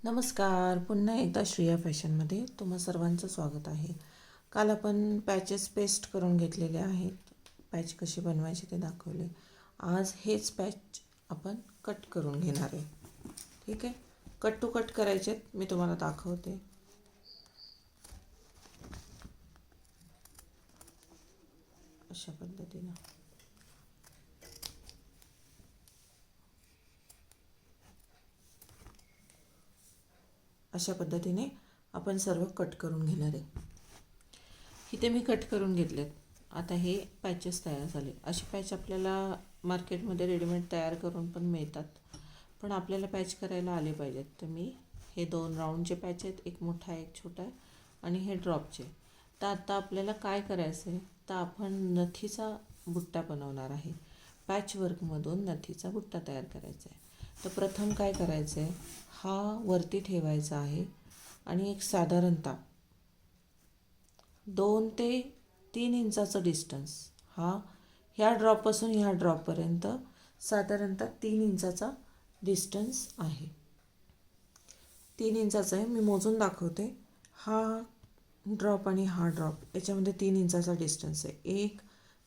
नमस्कार. पुन्हा एकदा श्रेया फॅशनमध्ये तुम्हा सर्वांचं स्वागत आहे. काल आपण पॅचेस पेस्ट करून घेतलेले आहेत. पॅच कशी बनवायची ते दाखवले. आज हेच पॅच आपण कट करून घेणार आहे. ठीक आहे, कट टू कट करायचे मी तुम्हाला दाखवते. अशा पद्धतीनं आपण सर्व कट करून घेणार आहे. इथे मी कट करून घेतलेत. आता हे पॅचेस तयार झाले. असे पॅच आपल्याला मार्केटमध्ये रेडीमेड तयार करून पण मिळतात, पण आपल्याला पॅच करायला आले पाहिजेत. तर मी हे 2 राऊंडचे पॅच आहेत, एक मोठा एक छोटा आहे आणि हे ड्रॉपचे. तर आता आपल्याला काय करायचं आहे, तर आपण नथीचा बुट्टा बनवणार आहे. पॅचवर्कमधून नथीचा बुट्टा तयार करायचा आहे. तर प्रथम काय करायचं आहे, हा वरती ठेवायचा आहे आणि एक साधारणतः 2 ते 3 इंचाचं डिस्टन्स, ह्या ड्रॉपपासून ह्या ड्रॉपपर्यंत साधारणतः 3 इंचाचा डिस्टन्स आहे. 3 इंचाचा आहे, मी मोजून दाखवते. हा ड्रॉप आणि हा ड्रॉप याच्यामध्ये 3 इंचाचा डिस्टन्स आहे. 1,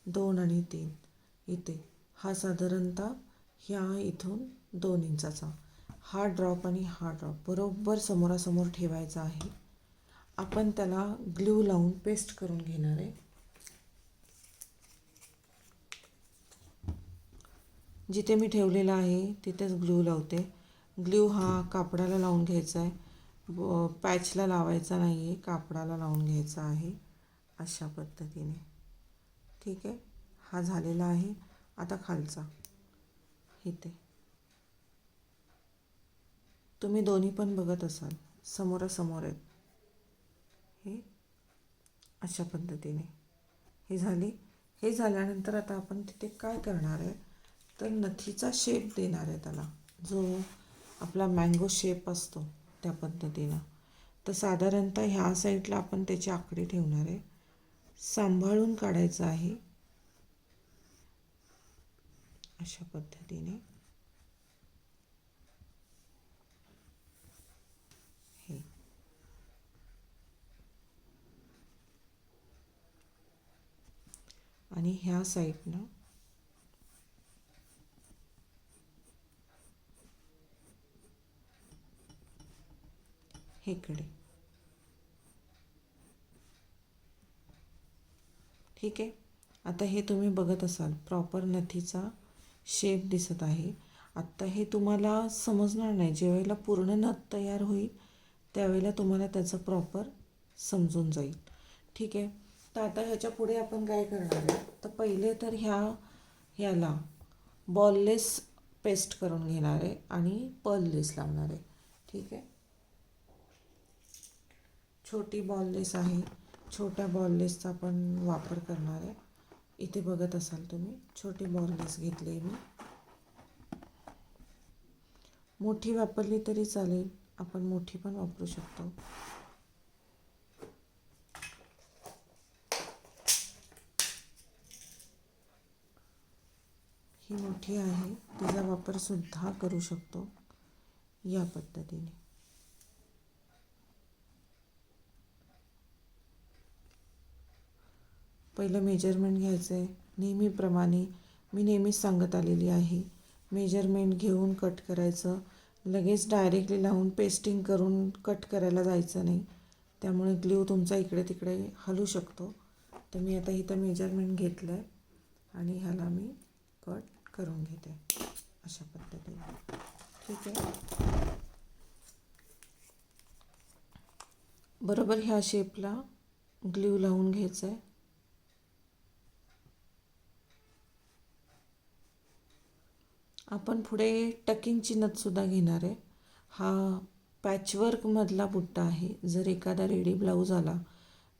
2 आणि 3. इथे हा साधारणतः इथून 2 इंचाचा. हा ड्रॉप आणि हा ड्रॉप बरोबर समोरासमोर ठेवायचा आहे. आपण त्याला ग्लू लावून पेस्ट करून घेणार आहे. जिथे मी ठेवलेला आहे तिथेच ग्लू लावते. ग्लू हा कापडाला लावून घ्यायचा आहे, पॅचला लावायचा नाही आहे, कापडाला लावून घ्यायचा आहे. अशा पद्धतीने. ठीक आहे, हा झालेला आहे. आता खालचा इथे तुम्ही दोन्ही पण बघत असाल, समोरासमोर आहेत. हे अशा पद्धतीने हे झाल्यानंतर आता आपण तिथे काय करणार आहे, तर नथीचा शेप देणार आहे त्याला, जो आपला मँगो शेप असतो त्या पद्धतीनं. तर साधारणतः ह्या साईडला आपण त्याची आकडे ठेवणार आहे. सांभाळून काढायचं आहे अशा पद्धतीने. हे आणि ह्या साईडनं हेकडे. ठीक आहे, आता हे तुम्ही बघत असाल प्रॉपर नथीचा शेप दिसत आहे. आत्ता हे तुम्हाला समजणार नाही, ज्यावेळेला पूर्ण नथ तयार होईल त्यावेळेला तुम्हाला त्याचं प्रॉपर समजून जाईल. ठीक आहे, तर आता ह्याच्या पुढे आपण काय करणार आहे, तर पहिले तर ह्याला बॉललेस पेस्ट करून घेणार आहे आणि पर्ल लेस लावणार आहे. ठीक आहे, छोटी बॉललेस आहे. छोट्या बॉललेसचा आपण वापर करणार आहे. इथे बघत असाल तुम्ही छोटी बॉललेस घेतली मी. मोठी वापरली तरी चालेल, आपण मोठी पण वापरू शकतो. ही मोठी आहे, तिचा वापर सुद्धा करू शकतो या पद्धतीने. पहिलं मेजरमेंट घ्यायचं आहे. नेहमीप्रमाणे मी नेहमीच सांगत आलेली आहे, मेजरमेंट घेऊन कट करायचं. लगेच डायरेक्टली लावून पेस्टिंग करून कट करायला जायचं नाही, त्यामुळे ग्लू तुमचा इकडे तिकडे हलू शकतो. तर मी आता इथं मेजरमेंट घेतलं आहे आणि ह्याला मी कट करून घेते अशा पद्धतीने. ठीक आहे, बरोबर ह्या शेपला ग्लू लावून घ्यायचं आहे. आपण पुढे टकिंगची नथसुद्धा घेणार आहे. हा पॅचवर्कमधला बुट्टा आहे. जर एखादा रेडी ब्लाऊज आला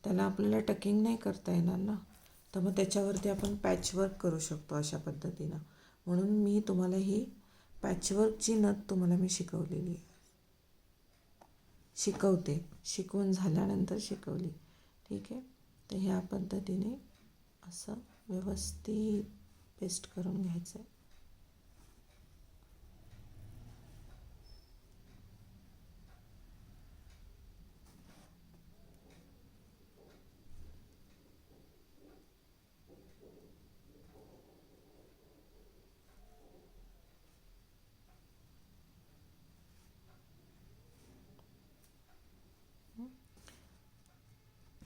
त्याला आपल्याला टकिंग नाही करता येणार ना, तर मग त्याच्यावरती आपण पॅचवर्क करू शकतो अशा पद्धतीनं. म्हणून मी तुम्हाला ही पॅचवर्कची नथ तुम्हाला मी शिकवून झाल्यानंतर शिकवली. ठीक आहे, तर ह्या पद्धतीने असं व्यवस्थित पेस्ट करून घ्यायचं आहे.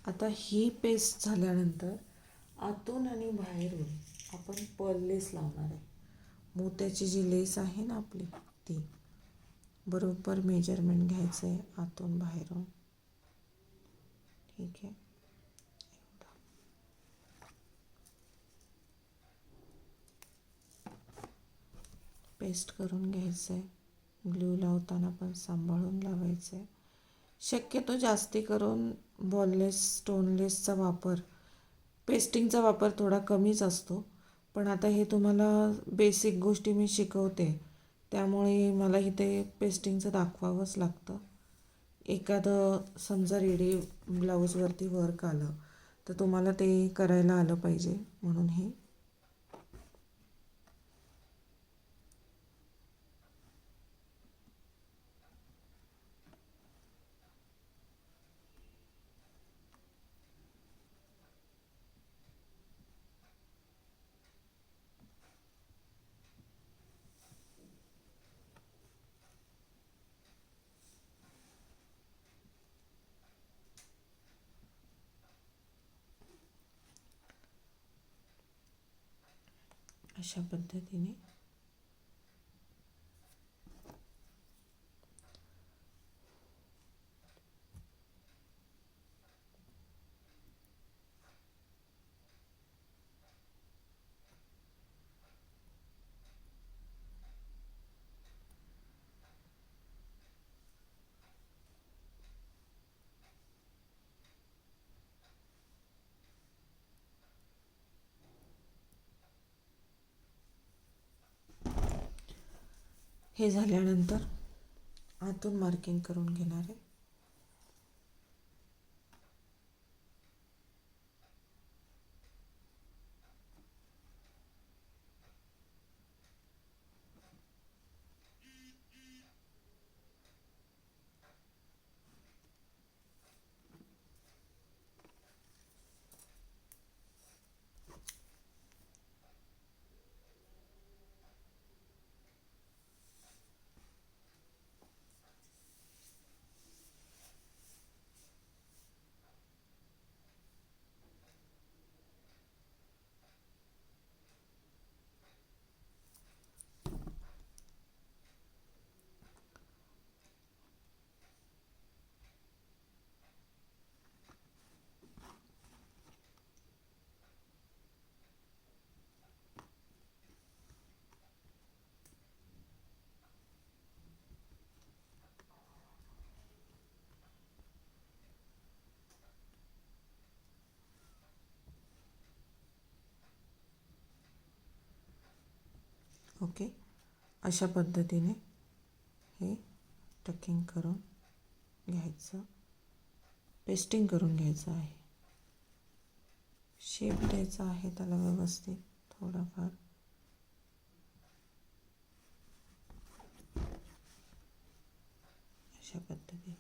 आता ही पेस्ट झाल्यानंतर आतून आणि बाहेरून आपण पर्ल लेस लावणार आहे. मोत्याची जी लेस आहे ना आपली, ती बरोबर मेजरमेंट घ्यायचं आहे आतून बाहेरून. ठीक आहे. पेस्ट करून घ्यायचं आहे. ग्लू लावताना पण सांभाळून लावायचं आहे. शक्यतो जास्ती करून बॉललेस स्टोनलेसचा वापर, पेस्टिंगचा वापर थोडा कमीच असतो. पण आता हे तुम्हाला बेसिक गोष्टी मी शिकवते, त्यामुळे मला इथे पेस्टिंगचं दाखवावंच लागतं. एखादं समजा रेडी ब्लाऊजवरती वर्क आलं तर तुम्हाला ते करायला आलं पाहिजे, म्हणून हे अशा पद्धतीने हे झाल्यानंतर आतून मार्किंग करून घेणार आहे. ओके, अशा पद्धतीने हे टकिंग करून घ्यायचं, पेस्टिंग करून घ्यायचं आहे. शेप द्यायचा आहे त्याला व्यवस्थित थोडाफार. अशा पद्धतीने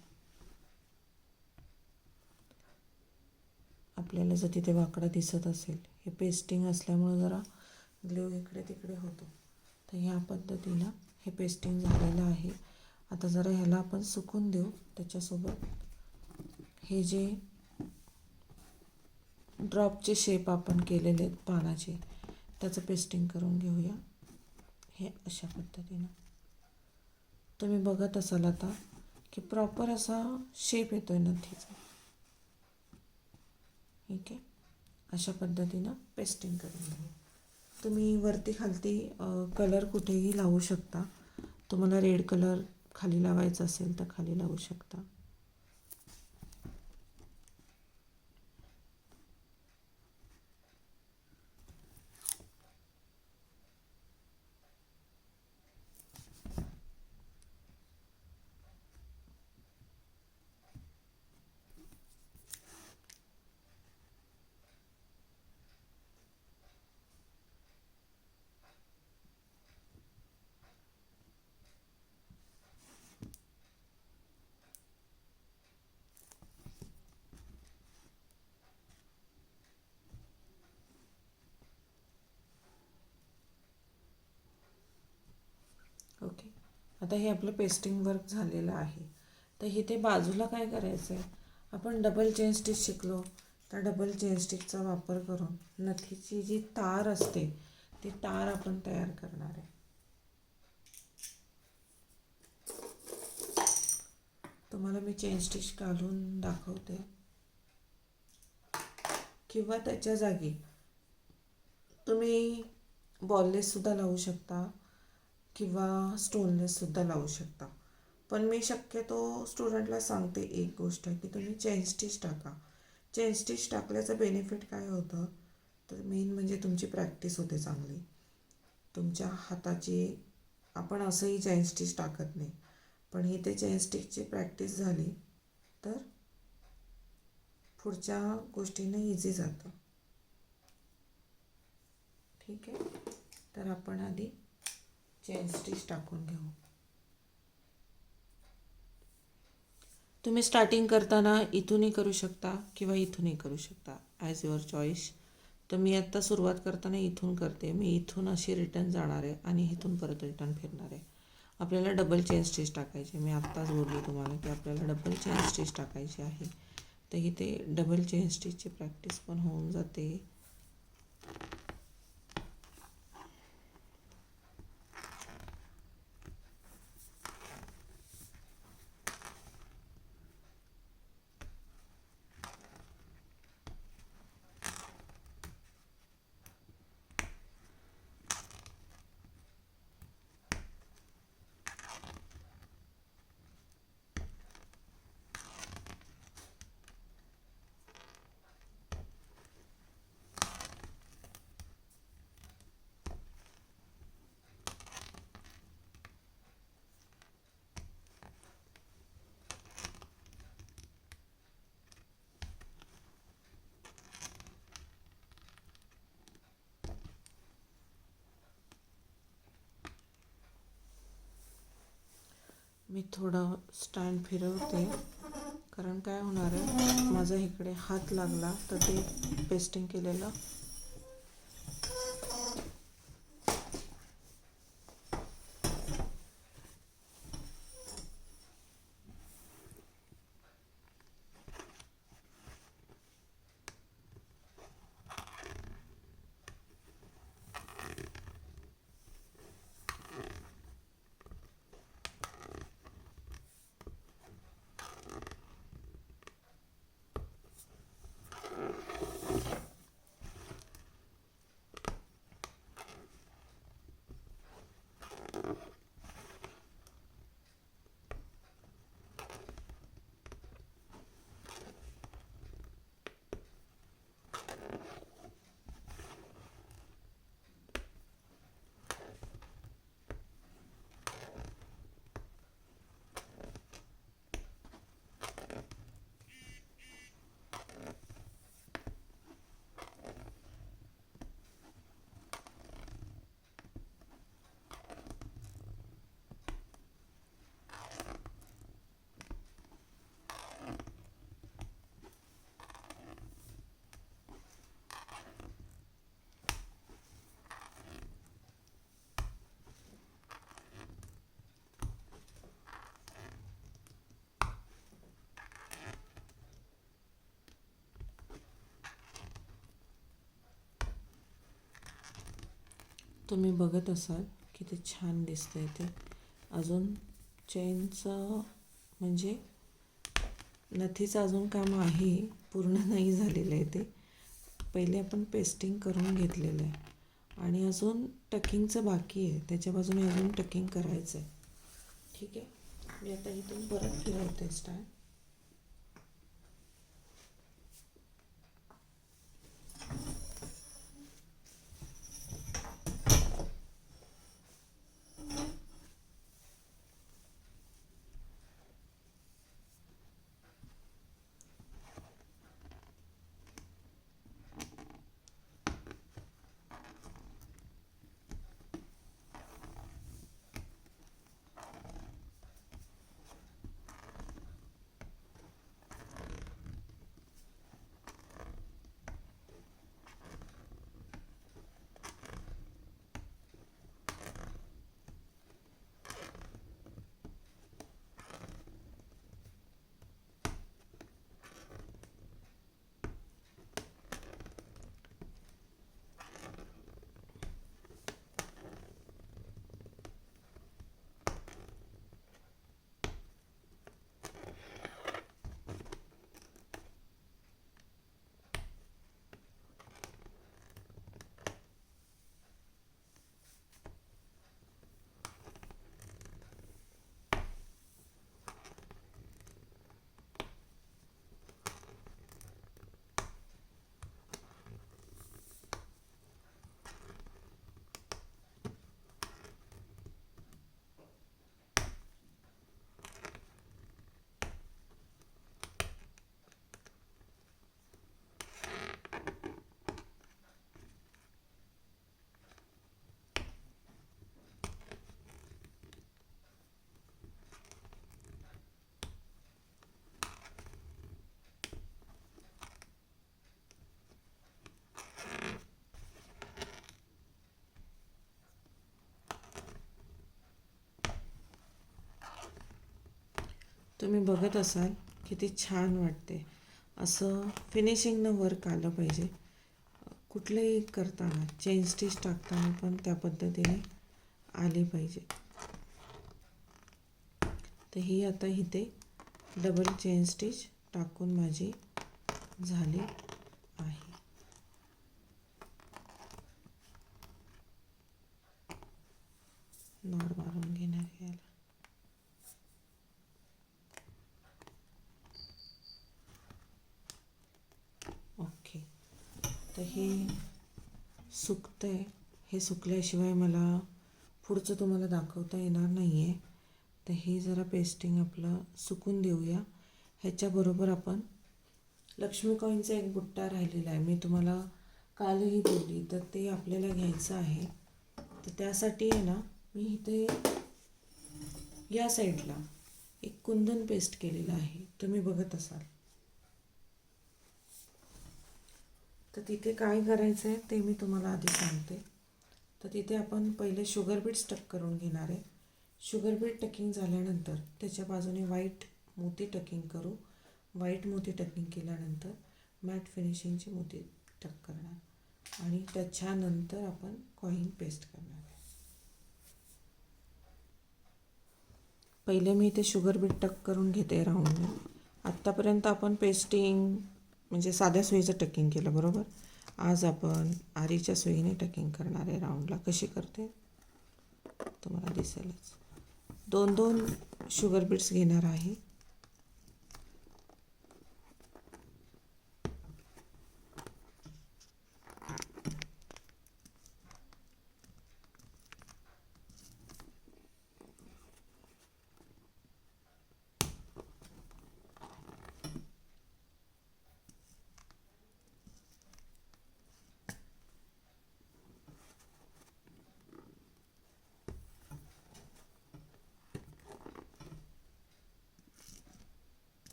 आपल्याला जर तिथे वाकडा दिसत असेल, हे पेस्टिंग असल्यामुळे जरा ग्लू इकडे तिकडे होतो, तर ह्या पद्धतीनं हे पेस्टिंग झालेलं आहे. आता जरा ह्याला आपण सुकून देऊ. त्याच्यासोबत हे जे ड्रॉपचे शेप आपण केलेले आहेत पानाचे, त्याचं पेस्टिंग करून घेऊया. हे अशा पद्धतीनं तुम्ही बघत असाल आता की प्रॉपर असा शेप येतो आहे नथीचा. ठीक आहे, अशा पद्धतीनं पेस्टिंग करून घेऊ. तुम्ही वरती खालती कलर कुठेही लावू शकता. तुम्हाला रेड कलर खाली लावायचा असेल तर खाली लावू शकता. ओके, आता हे आपलं पेस्टिंग वर्क झालेलं आहे. तर इथे बाजूला काय करायचं आहे, आपण डबल चेन स्टिच शिकलो. त्या डबल चेन स्टिचचा वापर करून नथीची जी तार असते ती तार आपण तयार करणार आहे. तुम्हाला मी चेन स्टिच घालून दाखवते, किंवा त्याच्या जागी तुम्ही बॉललेससुद्धा लावू शकता किंवा स्टोनलेससुद्धा लावू शकता. पण मी शक्यतो स्टुडंटला सांगते एक गोष्ट, की तुम्ही चेन स्टिच टाका. चेन स्टिच टाकल्याचं बेनिफिट काय होतं, तर मेन म्हणजे तुमची प्रॅक्टिस होते चांगली. तुमच्या हाताची, आपण असंही चेन स्टिच टाकत नाही, पण इथे चेन स्टिचची प्रॅक्टिस झाली तर पुढच्या गोष्टींना इझी जातं. ठीक आहे, तर आपण आधी चेन स्टिच टाकून घेऊ. तुम्ही स्टार्टिंग करताना इथूनही करू शकता किंवा इथूनही करू शकता, ॲज युअर चॉईस. तर मी आत्ता सुरुवात करताना इथून करते. मी इथून अशी रिटर्न जाणार आहे आणि इथून परत रिटर्न फिरणार आहे. आपल्याला डबल चेन स्टिच टाकायची. मी आत्ताच बोलले तुम्हाला की आपल्याला डबल चेन स्टिच टाकायची आहे. तर इथे डबल चेन स्टिचची प्रॅक्टिस पण होऊन जाते. मी थोडं स्टँड फिरवते, कारण काय होणार आहे, माझा इकडे हात लागला तर ते पेस्टिंग केलेलं तुम्ही बघत असाल किती छान दिसतंय ते. अजून चेनचं म्हणजे नथीचं अजून काम आहे, पूर्ण नाही झालेलं आहे ते. पहिले आपण पेस्टिंग करून घेतलेलं आहे आणि अजून टकिंगचं बाकी आहे, त्याच्या बाजूने अजून टकिंग करायचं आहे. ठीक आहे, मी आता इथून परत फिरवते स्टँड. तुम्ही बघत असाल किती छान वाटते. असं फिनिशिंगनं वर्क आलं पाहिजे. कुठलंही करताना चेन स्टिच टाकताना पण त्या पद्धतीने आली पाहिजे. तर ही आता इथे डबल चेन स्टिच टाकून माझी झाली आहे. नॉट मारून घेणार याला. ओके. तर हे सुकतंय. हे सुकल्याशिवाय मला पुढचं तुम्हाला दाखवता येणार नाही आहे. तर हे जरा पेस्टिंग आपलं सुकून देऊया. ह्याच्याबरोबर आपण लक्ष्मी कॉईनचा एक बुट्टा राहिलेला आहे, मी तुम्हाला कालही बोलली, तर ते आपल्याला घ्यायचं आहे. तर त्यासाठी आहे ना, मी इथे या साईडला एक कुंदन पेस्ट केलेलं आहे, तुम्ही बघत असाल. तर तिथे काय करायचं आहे ते मी तुम्हाला आधी सांगते. तर तिथे आपण पहिले शुगर बीट्स टक करून घेणार आहे. शुगर बीट टकिंग झाल्यानंतर त्याच्या बाजूने व्हाईट मोती टकिंग करू. व्हाईट मोती टकिंग केल्यानंतर मॅट फिनिशिंगची मोती टक करणार आणि त्याच्यानंतर आपण कॉईन पेस्ट करणार आहे. पहिले मी इथे शुगर बीट टक करून घेते राऊंडने. आत्तापर्यंत आपण पेस्टिंग म्हणजे साध्या सुईचं टकिंग केलं, बरोबर. आज आपण आरीच्या सुईने टकिंग करणार आहे राऊंडला. कशी करते तुम्हाला दिसेलच. 2-2 शुगर बीट्स घेणार आहे.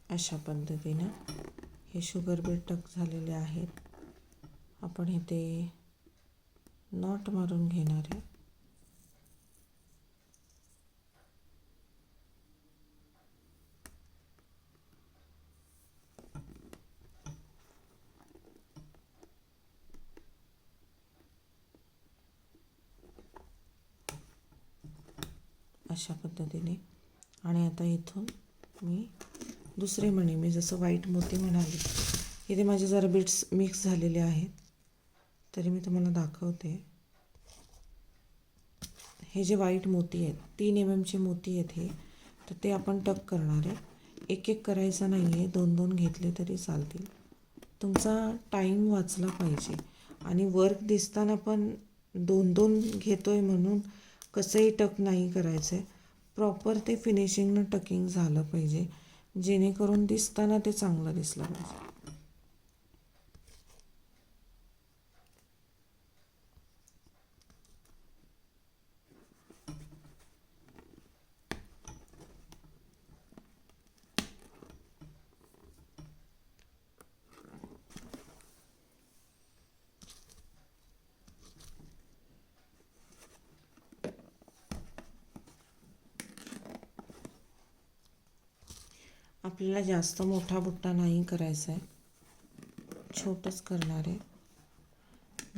अशा पद्धतीनं हे शुगर बीट टक झालेले आहेत. आपण इथे नॉट मारून घेणार आहे. अशा पद्धतीने. आणि आता इथून मी दुसरे मणी, मी जसं व्हाईट मोती म्हणाले, इथे माझे जरा बीट्स मिक्स झालेले आहेत, तरी मी तुम्हाला दाखवते. हे जे व्हाईट मोती आहेत 3 mm मोती आहेत हे, तर ते आपण टक करणार आहे. एक एक करायचं नाही आहे, 2-2 घेतले तरी चालतील. तुमचा टाईम वाचला पाहिजे आणि वर्क दिसताना पण 2-2 घेतो आहे म्हणून कसंही टक नाही करायचं आहे. प्रॉपर ते फिनिशिंगनं टकिंग झालं पाहिजे, जेणेकरून दिसताना ते चांगलं दिसलं पाहिजे. आपल्याला जास्त मोठा बुट्टा नाही करायचा आहे, छोटंच करणार आहे.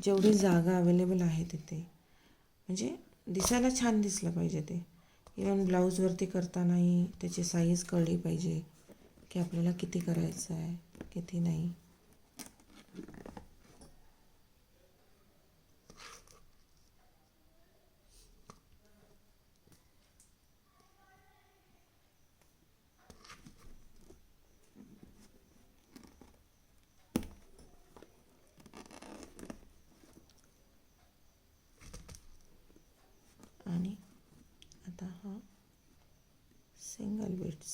जेवढी जागा अवेलेबल आहे तिथे, म्हणजे दिसायला छान दिसलं पाहिजे ते. इवन ब्लाऊजवरती करतानाही त्याची साईज कळली पाहिजे की आपल्याला किती करायचं आहे किती नाही. आणि आता हा सिंगल बीट्स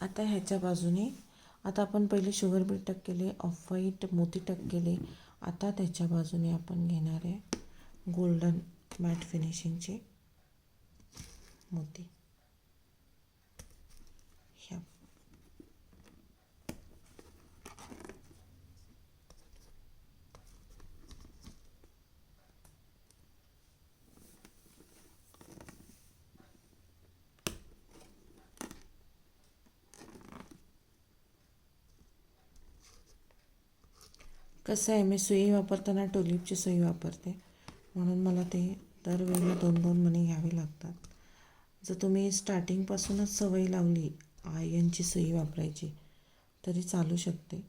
आता ह्याच्या बाजूने आता आपण पहिले शुगर बीट टक केले, ऑफ व्हाईट मोती टक केले. आता त्याच्या बाजूने आपण घेणार आहे गोल्डन मॅट फिनिशिंगचे मोती. ह्या कसं आहे, मी सुई वापरताना टुलिपची सुई वापरते, म्हणून मला ते दरवेळेला 2-2 मणी घ्यावे लागतात. जर तुम्ही स्टार्टिंगपासूनच सवय लावली आयनची सुई वापरायची तरी चालू शकते,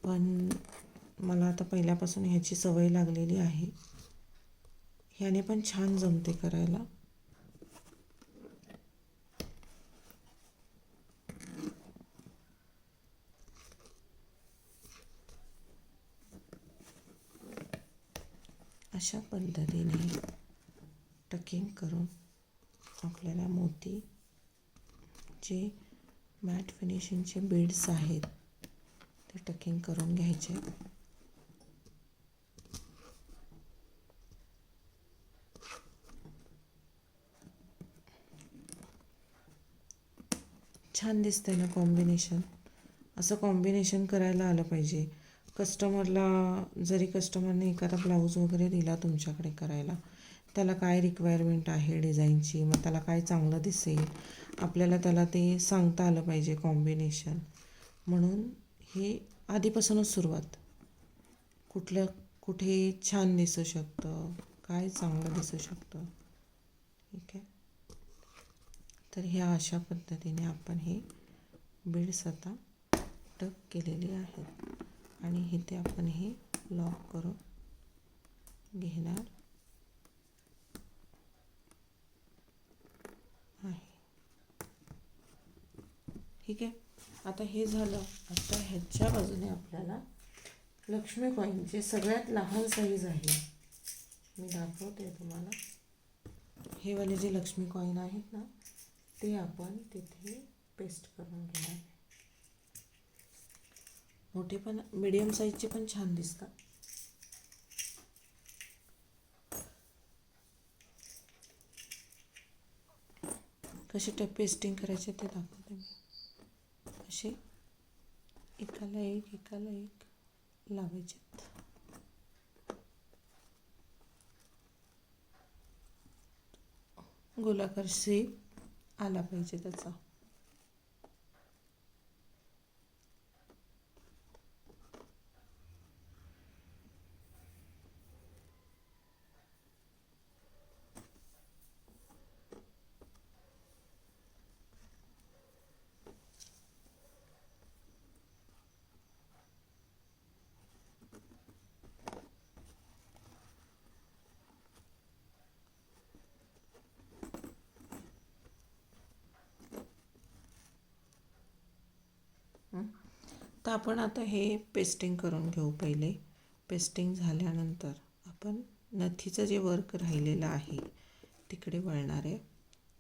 पण मला आता पहिल्यापासून ह्याची सवय लागलेली आहे. ह्याने पण छान जमते करायला. अशा पद्धतीने टकिंग करून आपल्याला मोती जे मॅट फिनिशिंगचे बीड्स आहेत ते टकिंग करून घ्यायचे. छान दिसतंय ना कॉम्बिनेशन. असं कॉम्बिनेशन करायला आलं पाहिजे. कस्टमरला जरी कस्टमरने एखादा ब्लाऊज वगैरे दिला तुमच्याकडे करायला, त्याला काय रिक्वायरमेंट आहे डिझाईनची, मग त्याला काय चांगलं दिसेल, आपल्याला त्याला ते सांगता आलं पाहिजे कॉम्बिनेशन. म्हणून हे आधीपासूनच सुरुवात, कुठे छान दिसू शकतं, काय चांगलं दिसू शकतं. ठीक आहे, तर ह्या अशा पद्धतीने आपण हे बीड्स आता टक केलेली आहेत आणि इथे आपण हे लॉक करून घेणार आहे. ठीक आहे, आता हे झालं. आता ह्याच्या बाजूने आपल्याला लक्ष्मी कॉईनचे सगळ्यात लहान साईज आहे, मी दाखवते तुम्हाला. हे वाले जे लक्ष्मी कॉईन आहेत ना, ते आपण तिथे पेस्ट करून घेणार. मोठे पण मीडियम साईजचे पण छान दिसतात. कसे पेस्टिंग करायचे ते दाखवते मी. असे एकाला एक लावायचे. गोलाकार शेप आला पाहिजे त्याचा. तर आपण आता हे पेस्टिंग करून घेऊ. पहिले पेस्टिंग झाल्यानंतर आपण नथीचं जे वर्क राहिलेलं आहे तिकडे वळणार आहे,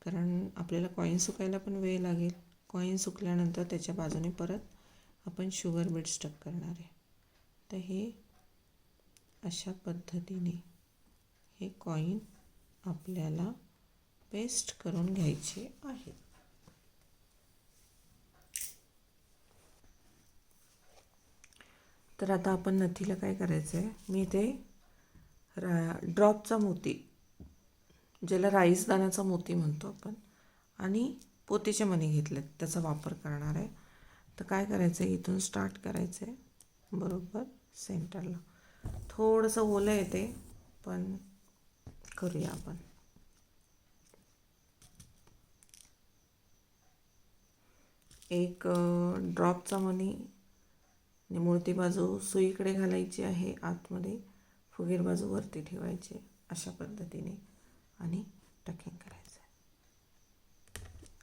कारण आपल्याला कॉईन सुकायला पण वेळ लागेल. कॉईन सुकल्यानंतर त्याच्या बाजूने परत आपण शुगर बीड्स टक करणार आहे. तर हे अशा पद्धतीने हे कॉईन आपल्याला पेस्ट करून घ्यायचे आहे. तर आता आपण नथीला काय करायचं आहे, मी इथे ड्रॉपचा मोती, ज्याला राईसदाण्याचा मोती म्हणतो आपण, आणि पोतीचे मणी घेतलेत, त्याचा वापर करणार आहे. तर काय करायचं आहे, इथून स्टार्ट करायचं आहे बरोबर सेंटरला. थोडंसं ओलं येते पण करूया आपण. एक ड्रॉपचा मणी निमुळती बाजू सुईकडे घालायची आहे आतमध्ये, फुगीर बाजू वरती ठेवायची अशा पद्धतीने आणि टकिंग करायचं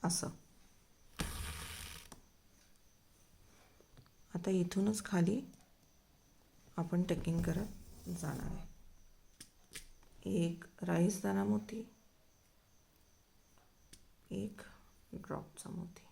असं. आता इथूनच खाली आपण टकिंग करत जाणार आहे. एक राईसदाणा मोती, एक ड्रॉपचा मोती.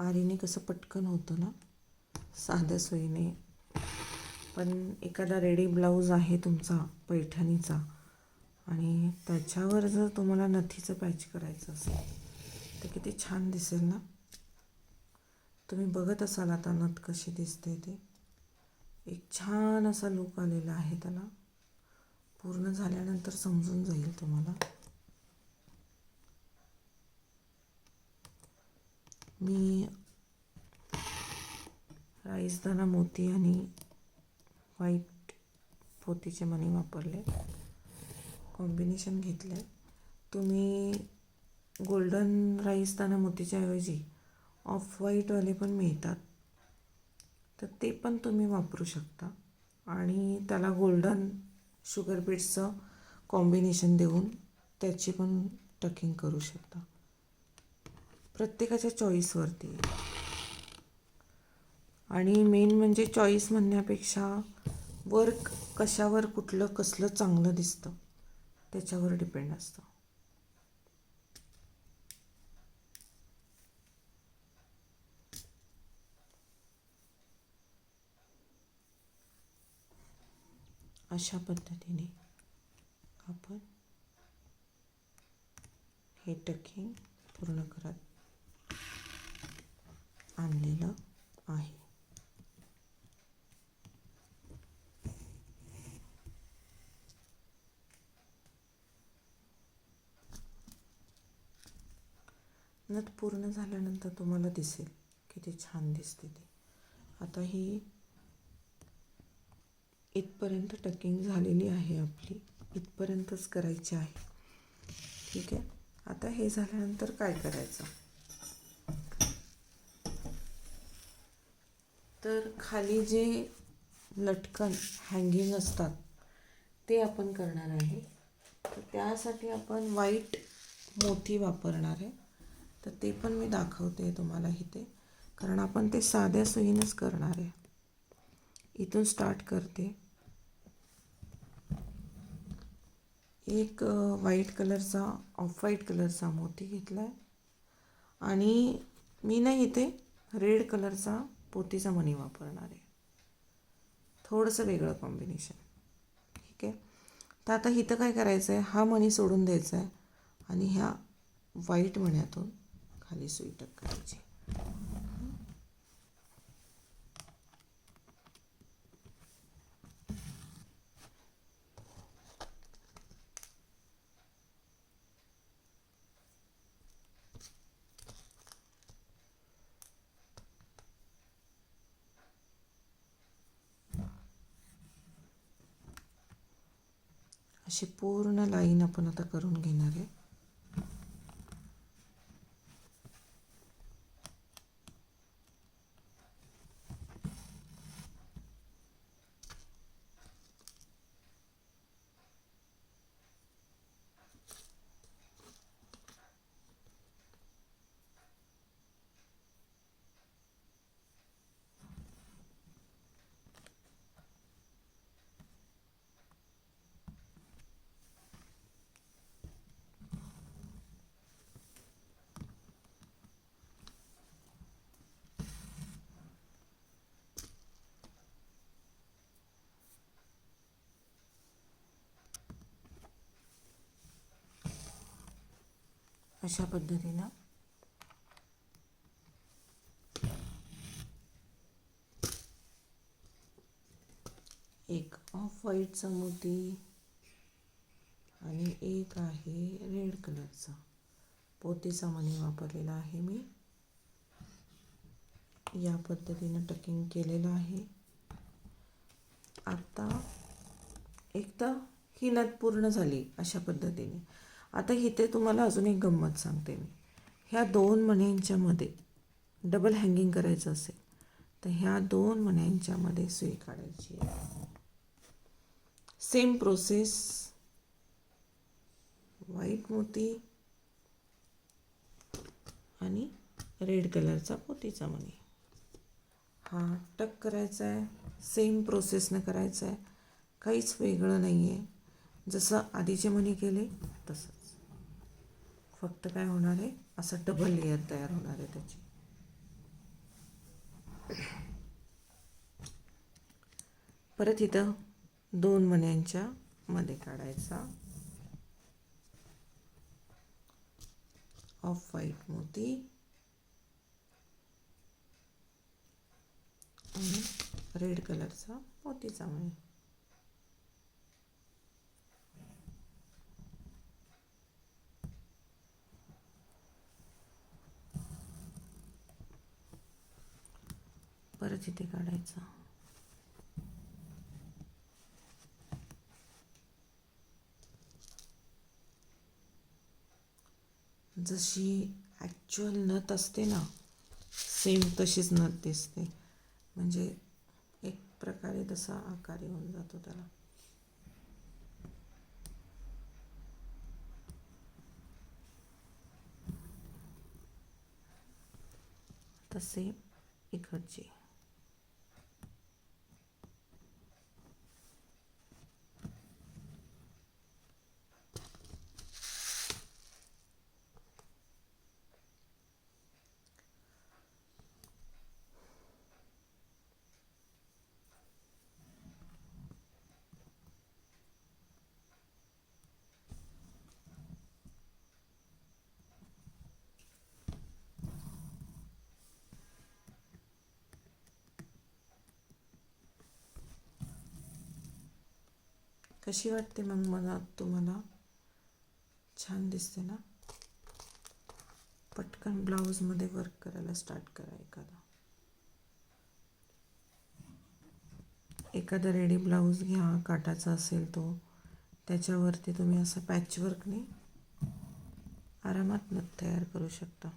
आरीने कसं पटकन होतं ना, साध्या सोयीने. पण एखादा रेडी ब्लाऊज आहे तुमचा पैठणीचा आणि त्याच्यावर जर तुम्हाला नथीचं पॅच करायचं असेल तर किती छान दिसेल ना. तुम्ही बघत असाल आता नथ कशी दिसते ते. एक छान असा लूक आलेला आहे त्याला. पूर्ण झाल्यानंतर समजून जाईल तुम्हाला. मी राईसदाना मोती आणि व्हाईट पोतीचे मणी वापरले, कॉम्बिनेशन घेतले. तुम्ही गोल्डन राईसदाना मोतीच्या ऐवजी ऑफ व्हाईटवाले पण मिळतात, तर ते पण तुम्ही वापरू शकता आणि त्याला गोल्डन शुगर बीट्सचं कॉम्बिनेशन देऊन त्याची पण टकिंग करू शकता. प्रत्येकाच्या चॉईसवरती. आणि मेन म्हणजे चॉईस म्हणण्यापेक्षा वर्क कशावर कुठलं कसलं चांगलं दिसतं त्याच्यावर डिपेंड असतं. अशा पद्धतीने आपण हे टकिंग पूर्ण करत आणलेलं आहे. नथ पूर्ण झाल्यानंतर तुम्हाला दिसेल किती छान दिसते ती. आता ही इथपर्यंत टकिंग झालेली आहे आपली. इथपर्यंतच करायची आहे. ठीक आहे. आता हे झाल्यानंतर काय करायचं, तर खाली जे लटकन हँगिंग असतात ते आपण करणार आहे. तर त्यासाठी आपण व्हाईट मोती वापरणार आहे. तर ते पण मी दाखवते तुम्हाला इथे, कारण आपण ते साध्या सुईनंच करणार आहे. इथून स्टार्ट करते. एक व्हाईट कलरचा, ऑफ व्हाईट कलरचा मोती घेतला आहे आणि मी ना इथे रेड कलरचा पोतीचा मणी वापरणार आहे. थोडंसं वेगळं कॉम्बिनेशन. ठीक आहे. तर आता इथं काय करायचं आहे, हा मणी सोडून द्यायचा आहे आणि ह्या व्हाईट मण्यातून खाली सुई टक करायची. अशी पूर्ण लाईन आपण आता करून घेणार आहे. अशा पद्धतीनं एक ऑफ व्हाईटचा मोती आणि एक आहे रेड कलरचा पोतीचा मणी वापरलेला आहे मी. या पद्धतीनं टकिंग केलेलं आहे. आता एकदा ही नथ पूर्ण झाली अशा पद्धतीने. आता इथे तुम्हाला अजून एक गंमत सांगते मी. ह्या दोन मण्यांच्या मध्ये डबल हँगिंग करायचं असेल तर ह्या 2 मण्यांच्यामध्ये सुई काढायची आहे. सेम प्रोसेस, व्हाईट मोती आणि रेड कलरचा मोतीचा मणी. हा टक करायचा आहे. सेम प्रोसेसनं करायचं आहे, काहीच वेगळं नाही आहे. जसं आधीचे मणी केले तसंच, फक्त काय होणार आहे, असं डबल लेअर तयार होणार आहे त्याची. परत इथं 2 मण्यांच्या मध्ये काढायचा ऑफ व्हाईट मोती आणि रेड कलरचा मोतीचा मणी. परत इथे काढायचा. जशी ॲक्च्युअल नथ असते ना, सेम तशीच नथ दिसते. म्हणजे एक प्रकारे तसा आकार येऊन जातो त्याला. तसे इकडची. कशी वाटते मग मला तुम्हाला? छान दिसते ना? पटकन ब्लाऊजमध्ये वर्क करायला स्टार्ट करा. एखादा रेडी ब्लाऊज घ्या, काटाचा असेल तो, त्याच्यावरती तुम्ही असं पॅचवर्कने आरामात नथ तयार करू शकता.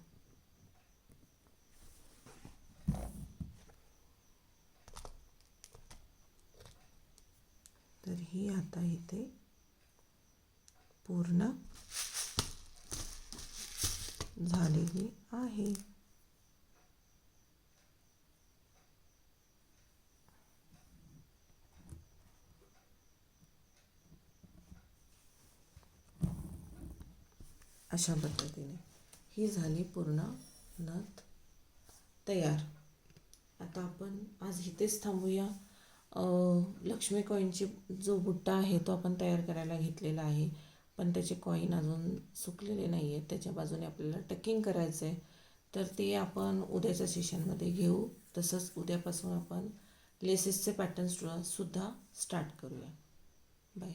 तर ही आता इथे पूर्ण झालेली आहे. अशा पद्धतीने ही झाली पूर्ण नथ तयार. आता आपण आज इथेच थांबूया. लक्ष्मी कॉईनची जो बुट्टा आहे तो आपण तयार करायला घेतलेला आहे, पण त्याचे कॉईन अजून सुकलेले नाही आहेत. त्याच्या बाजूने आपल्याला टकिंग करायचं आहे, तर ते आपण उद्याच्या सेशनमध्ये घेऊ. तसंच उद्यापासून आपण लेसेसचे पॅटर्न्स सुद्धा स्टार्ट करूया. बाय.